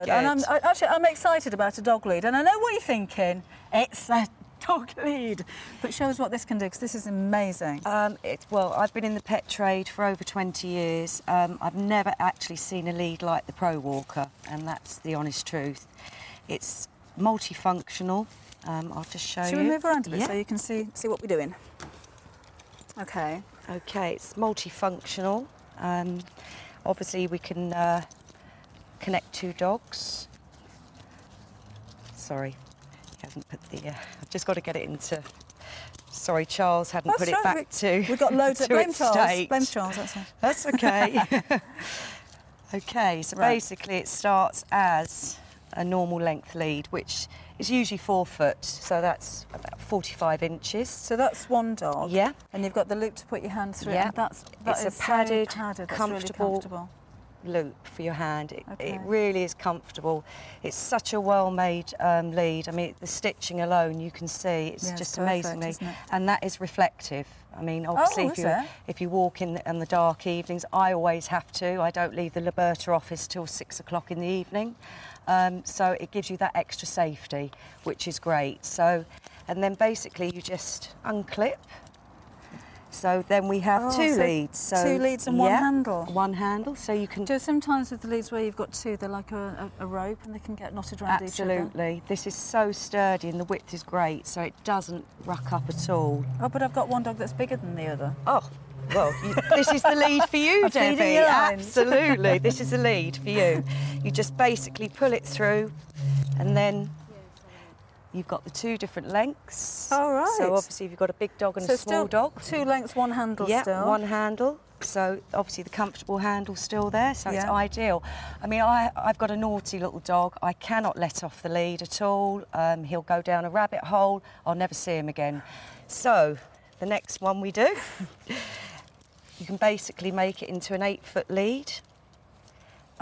Good. And I'm excited about a dog lead, and I know what you're thinking. It's a dog lead. But show us what this can do, because this is amazing. Well, I've been in the pet trade for over 20 years. I've never actually seen a lead like the Pro Walker, and that's the honest truth. It's multifunctional. I'll just show you. Should we move around a bit, yeah, so you can see what we're doing? Okay. Okay, it's multifunctional. Obviously, we can connect two dogs. Sorry, he hasn't put the... I've just got to get it into... Sorry, Charles hadn't put it back to... We've got loads of... Blame Charles. State. Blame Charles, that's it. That's okay. Okay, so basically it starts as a normal length lead, which is usually 4 foot, so that's about 45 inches. So that's one dog. Yeah. And you've got the loop to put your hand through. Yeah. And it's a padded, comfortable loop for your hand. Okay. It really is comfortable. It's such a well-made lead. I mean, the stitching alone, you can see, it's just perfect, amazingly, isn't it? and that is reflective. I mean, obviously, if you walk in the dark evenings, I always have to. I don't leave the Liberta office till 6 o'clock in the evening, so it gives you that extra safety, which is great. So, and then basically you just unclip. So then we have two leads. So 2 leads and one handle. One handle, so you can... Do sometimes with the leads where you've got 2, they're like a rope and they can get knotted around each other. Absolutely. This is so sturdy and the width is great, so it doesn't ruck up at all. Oh, but I've got one dog that's bigger than the other. Oh, well, this is the lead for you, Debbie. Absolutely, this is the lead for you. You just basically pull it through and then you've got the 2 different lengths. Oh, right. So obviously if you've got a big dog and a small dog. 2 lengths, 1 handle still. Yeah, 1 handle. So obviously the comfortable handle's still there, so it's ideal. I mean, I've got a naughty little dog. I cannot let off the lead at all. He'll go down a rabbit hole. I'll never see him again. So the next one we do, you can basically make it into an 8-foot lead.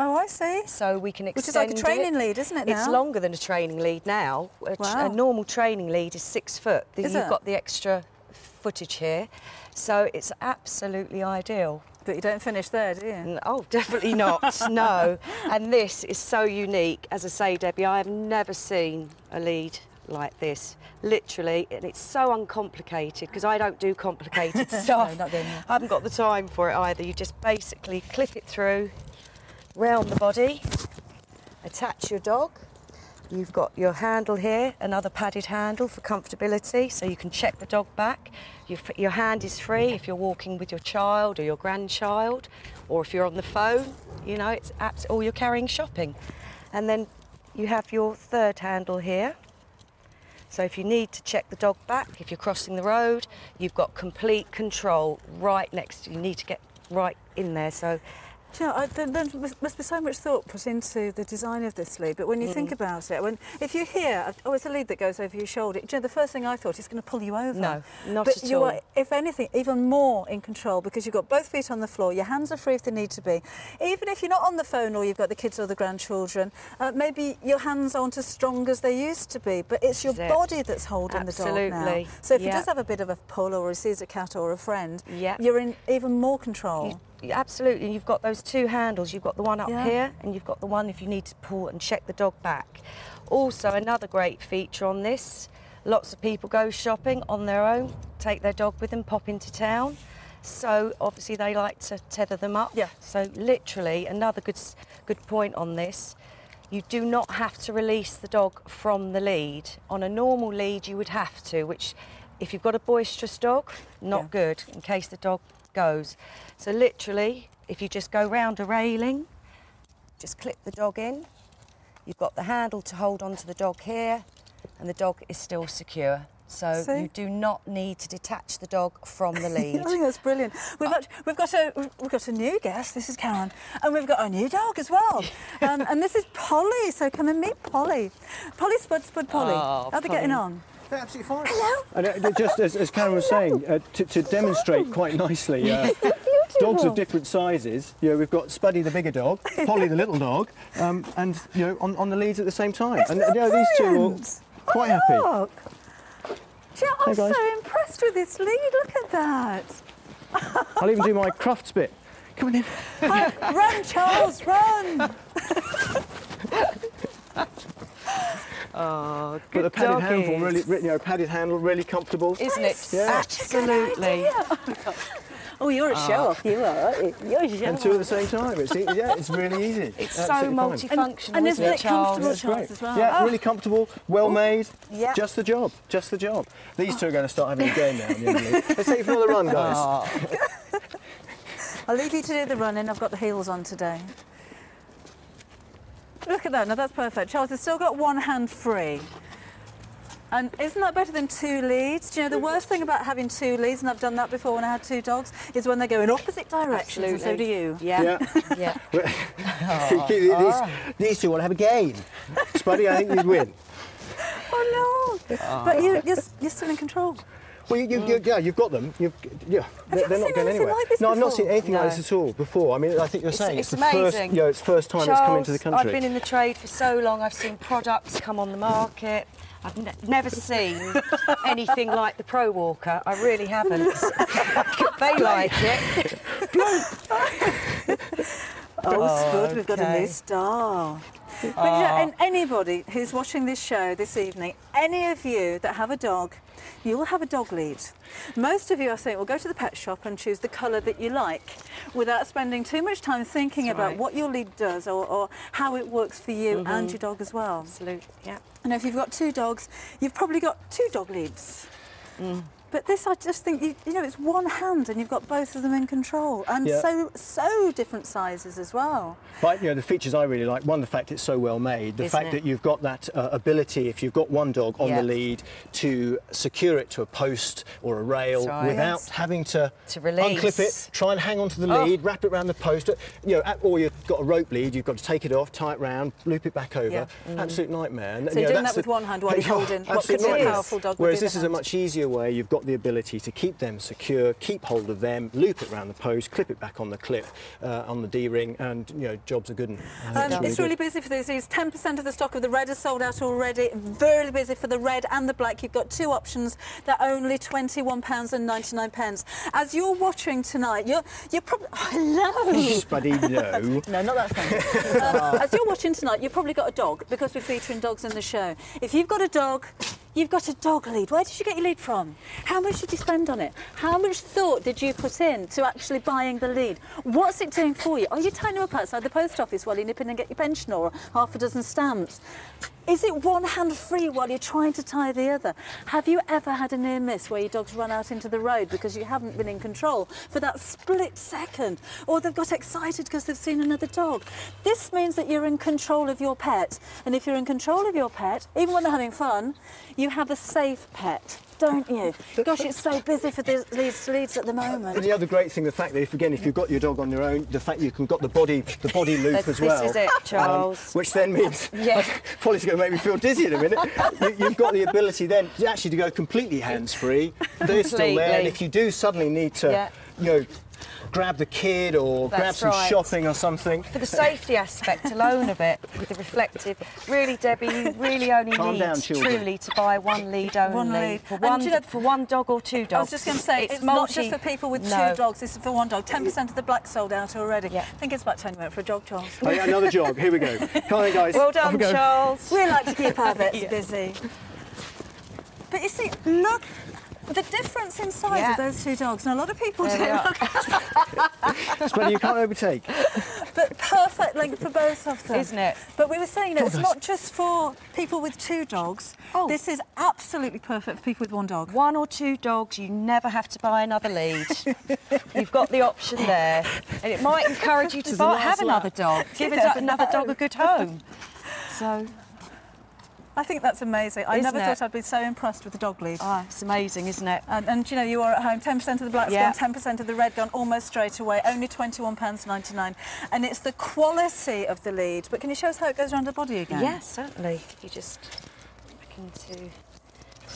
Oh, I see. So we can extend it. Which is like a training lead, isn't it now? It's longer than a training lead now. A normal training lead is 6 foot. You've got the extra footage here. So it's absolutely ideal. But you don't finish there, do you? Oh, definitely not, no. And this is so unique. As I say, Debbie, I have never seen a lead like this. Literally, and it's so uncomplicated, because I don't do complicated stuff. No, not doing I haven't got the time for it either. You just basically clip it through, round the body, attach your dog. You've got your handle here, another padded handle for comfortability, so you can check the dog back. Your hand is free if you're walking with your child or your grandchild, or if you're on the phone, you know, or you're carrying shopping. And then you have your 3rd handle here. So if you need to check the dog back, if you're crossing the road, you've got complete control right next to you. You need to get right in there. So Do you know, there must be so much thought put into the design of this lead, but when you think about it, if you hear, oh, it's a lead that goes over your shoulder, do you know, the first thing I thought is going to pull you over. No, not but at all. You are, if anything, even more in control, because you've got both feet on the floor, your hands are free if they need to be. Even if you're not on the phone or you've got the kids or the grandchildren, maybe your hands aren't as strong as they used to be, but it's your body that's holding the dog now. So if he does have a bit of a pull, or he sees a cat or a friend, you're in even more control. Absolutely, you've got those 2 handles. You've got the one up here, and you've got the one if you need to pull and check the dog back. Also, another great feature on this, lots of people go shopping on their own, take their dog with them, pop into town. So obviously they like to tether them up. Yeah. So literally, another good point on this, you do not have to release the dog from the lead. On a normal lead, you would have to, which if you've got a boisterous dog, not good, in case the dog goes. So literally, if you just go round a railing, just clip the dog in, you've got the handle to hold onto the dog here, and the dog is still secure. So you do not need to detach the dog from the lead. I think that's brilliant. We've got a new guest. This is Karen, and we've got a new dog as well. And this is Polly. So come and meet Polly. Polly Spud Polly. How are they getting on? They're absolutely fine. Hello. And just as Karen was saying, to demonstrate quite nicely, dogs of different sizes. You know, we've got Spuddy the bigger dog, Polly the little dog, and you know, on the leads at the same time. And you know, these 2 are quite happy. Look. I'm so impressed with this lead. Look at that. I'll even do my crufts bit. Come on in. Run, Charles, run. But the padded dog handle, is. really, you know, padded handle, really comfortable. Isn't it? Yeah. Absolutely. Oh, you're a show-off, you are. You're a show-off. And two at the same time. It's really easy. It's so Absolutely fine. multifunctional, And isn't isn't it, it comfortable, Charles? Charles, as well? Yeah, really comfortable, well made. Yeah. Just the job. Just the job. These two are going to start having a game now. In the end of the league. Let's take it for another run, guys. I'll leave you to do the running. I've got the heels on today. Look at that. Now that's perfect. Charles has still got one hand free. And isn't that better than two leads? Do you know, the worst thing about having two leads, and I've done that before when I had two dogs, is when they go in opposite directions, and so do you. Yeah. Yeah. Yeah. These two want to have a game. Spuddy, I think you'd win. Oh, no. But you're still in control. Well, you've got them. They're not seen going anything anywhere. like this No, I've not before? seen anything like this at all before. I mean, I think you're saying It's the first, amazing. it's first time it's come into the country. I've been in the trade for so long. I've seen products come on the market. I've never seen anything like the Pro Walker. I really haven't. They like it. Spud, we've got a okay. new star. But yeah, and anybody who's watching this show this evening, any of you that have a dog, you'll have a dog lead. Most of you, I think, will go to the pet shop and choose the colour that you like without spending too much time thinking about what your lead does or how it works for you and your dog as well. Absolutely, yeah. And if you've got two dogs, you've probably got two dog leads. But this, I just think, you know, it's one hand and you've got both of them in control. And so different sizes as well. But, you know, the features I really like, one, the fact it's so well made, the fact that you've got that ability, if you've got one dog on the lead, to secure it to a post or a rail without having to release. unclip it, try and hang onto the lead, wrap it around the post, you know, or you've got a rope lead, you've got to take it off, tie it round, loop it back over. Absolute nightmare. And, so you're doing that with one hand while you're holding what could be a powerful dog. Whereas this is a much easier way. You've got the ability to keep them secure, keep hold of them, loop it around the post, clip it back on the clip, on the D-ring, and, you know, jobs are good. It's really busy for these. 10% of the stock of the red is sold out already. Very busy for the red and the black. You've got two options. They're only £21.99. As you're watching tonight, you're probably... Hello! Buddy, no. No, not that funny. As you're watching tonight, you've probably got a dog, because we're featuring dogs in the show. If you've got a dog, you've got a dog lead. Where did you get your lead from? How much did you spend on it? How much thought did you put in to actually buying the lead? What's it doing for you? Are you tying them up outside the post office while you nip in and get your pension or half a dozen stamps? Is it one hand free while you're trying to tie the other? Have you ever had a near miss where your dog's run out into the road because you haven't been in control for that split second? Or they've got excited because they've seen another dog? This means that you're in control of your pet. And if you're in control of your pet, even when they're having fun, you have a safe pet, don't you? Gosh, it's so busy for these leads at the moment. And the other great thing, the fact that if you've got your dog on your own, the fact you've got the body loop as well. This is it, Charles. Which then means, Polly's going to make me feel dizzy in a minute. You've got the ability then actually to go completely hands-free. They're still there, and if you do suddenly need to, you know, grab the kid or grab some shopping or something. For the safety aspect alone of it, with the reflective, really, Debbie, you really only need truly to buy one lead only. One lead. For one dog or two dogs. I was just going to say, it's not just for people with two dogs, this is for one dog. 10% of the black sold out already. I think it's about time you went for a jog, Charles. Oh, yeah, another jog, here we go. Come on, guys. Well done, Charles. We like to keep our vets busy. But you see, look, the difference in size of those two dogs, and a lot of people do. Spuddy, you can't overtake. But perfect length for both of them. Isn't it? But we were saying that it's not just for people with two dogs. This is absolutely perfect for people with one dog. One or two dogs, you never have to buy another lead. You've got the option there. And it might encourage you to have another dog. Give another dog a good home. So... I think that's amazing. I never thought I'd be so impressed with the dog lead. Oh, it's amazing, isn't it? And you know, you are at home, 10% of the black's gone, 10% of the red gone almost straight away, only £21.99. And it's the quality of the lead. But can you show us how it goes around the body again? Yes, certainly. You just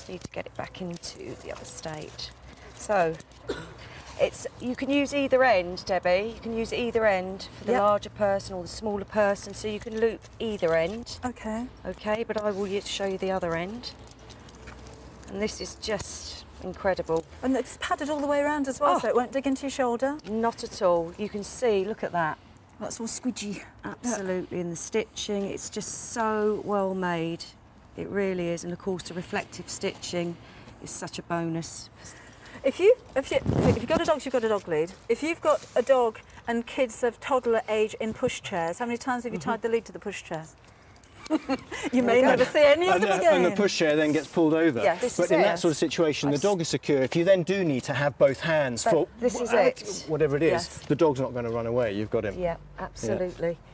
need to get it back into the other state. So, you can use either end, Debbie. You can use either end for the larger person or the smaller person, so you can loop either end. Okay. Okay, but I will show you the other end. And this is just incredible. And it's padded all the way around as well, so it won't dig into your shoulder? Not at all. You can see, look at that. That's all squidgy. Absolutely, and the stitching, it's just so well made. It really is, and of course the reflective stitching is such a bonus. If you've got a dog, you've got a dog lead. If you've got a dog and kids of toddler age in pushchairs, how many times have you tied the lead to the pushchair? You may never see any of them again. And the pushchair then gets pulled over. Yes. But in that sort of situation, the dog is secure. If you then do need to have both hands for this is it. whatever it is, Yes. the dog's not going to run away. You've got him. Yeah, absolutely. Yeah.